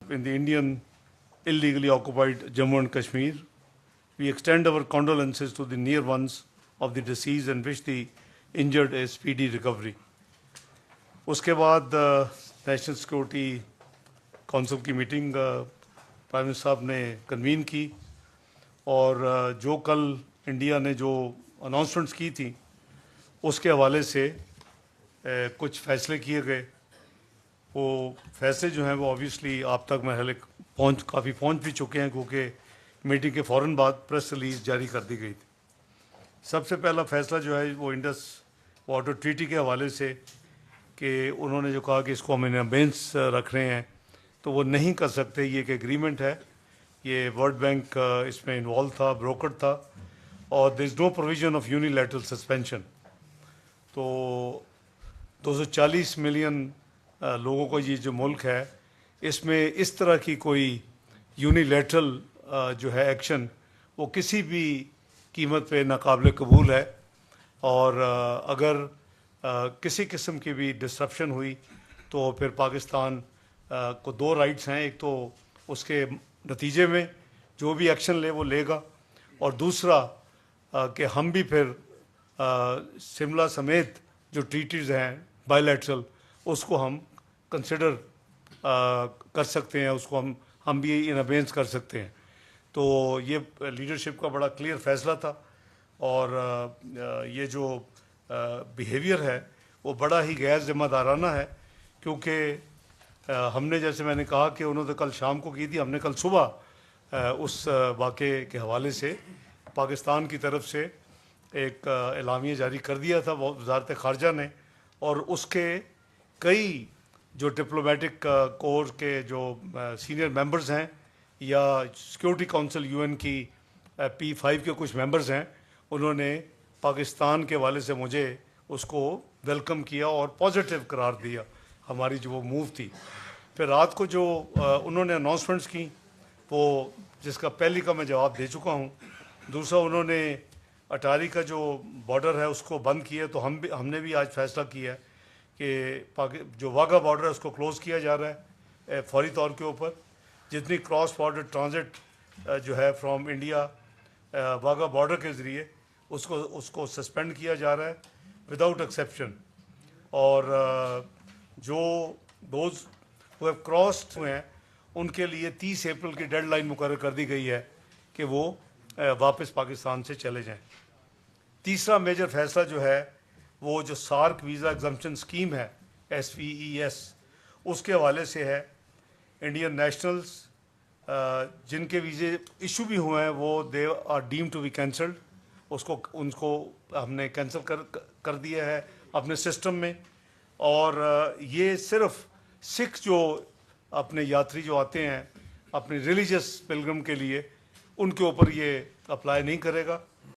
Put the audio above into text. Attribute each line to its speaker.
Speaker 1: in the Indian illegally occupied Jammu and Kashmir. We extend our condolences to the near ones of the deceased and wish the injured a speedy recovery. उसके बाद national security council की meeting prime minister साहब ने convene की और जो कल India ने जो अनाउंसमेंट्स की थी उसके हवाले से कुछ फैसले किए गए. वो फैसले जो हैं वो ऑब्वियसली आप तक महल काफ़ी पहुंच भी चुके हैं क्योंकि मीटिंग के फ़ौरन बाद प्रेस रिलीज़ जारी कर दी गई थी. सबसे पहला फैसला जो है वो इंडस वाटर ट्रीटी के हवाले से कि उन्होंने जो कहा कि इसको हम इन अबेंस रख रहे हैं तो वो नहीं कर सकते. ये एक एग्रीमेंट है, ये वर्ल्ड बैंक इसमें इन्वॉल्व था, ब्रोकर था और there is no provision of unilateral suspension. तो 240 मिलियन लोगों का ये जो मुल्क है इसमें इस तरह की कोई यूनिलैटरल जो है एक्शन वो किसी भी कीमत पे नाकाबिल कबूल है. और अगर किसी किस्म की भी डिस्ट्रप्शन हुई तो फिर पाकिस्तान को दो राइट्स हैं. एक तो उसके नतीजे में जो भी एक्शन ले वो लेगा और दूसरा कि हम भी फिर शिमला समेत जो ट्रीटीज़ हैं बायलैटरल उसको हम कंसिडर कर सकते हैं, उसको हम भी इन अबेंस कर सकते हैं. तो ये लीडरशिप का बड़ा क्लियर फैसला था और ये जो बिहेवियर है वो बड़ा ही गैर ज़िम्मेदाराना है क्योंकि हमने जैसे मैंने कहा कि उन्होंने कल शाम को की थी, हमने कल सुबह उस वाक़े के हवाले से पाकिस्तान की तरफ से एक एलामिया जारी कर दिया था वज़ारत ख़ारजा ने और उसके कई जो डिप्लोमेटिक कोर के जो सीनियर मेंबर्स हैं या सिक्योरिटी काउंसिल यूएन की P5 के कुछ मेंबर्स हैं उन्होंने पाकिस्तान के हवाले से मुझे उसको वेलकम किया और पॉजिटिव करार दिया हमारी जो वो मूव थी. फिर रात को जो उन्होंने अनाउंसमेंट्स की वो जिसका पहली का मैं जवाब दे चुका हूँ. दूसरा उन्होंने अटारी का जो बॉर्डर है उसको बंद किया तो हमने भी आज फैसला किया है कि जो वाघा बॉर्डर है उसको क्लोज़ किया जा रहा है फौरी तौर के ऊपर. जितनी क्रॉस बॉर्डर ट्रांजिट जो है फ्रॉम इंडिया वाघा बॉर्डर के ज़रिए उसको सस्पेंड किया जा रहा है विदाउट एक्सेप्शन. और जो दोज हु हैव क्रॉस्ड हुए हैं उनके लिए 30 अप्रैल की डेडलाइन मुकर्रर कर दी गई है कि वो वापस पाकिस्तान से चले जाएं. तीसरा मेजर फैसला जो है वो जो सार्क वीज़ा एग्जम्पशन स्कीम है SVES उसके हवाले से है. इंडियन नेशनल्स जिनके वीज़े इशू भी हुए हैं वो they are deemed to be cancelled. उनको हमने कैंसिल कर दिया है अपने सिस्टम में. और ये सिर्फ सिख जो अपने यात्री जो आते हैं अपने रिलीजियस पिलग्रम के लिए उनके ऊपर ये अप्लाई नहीं करेगा.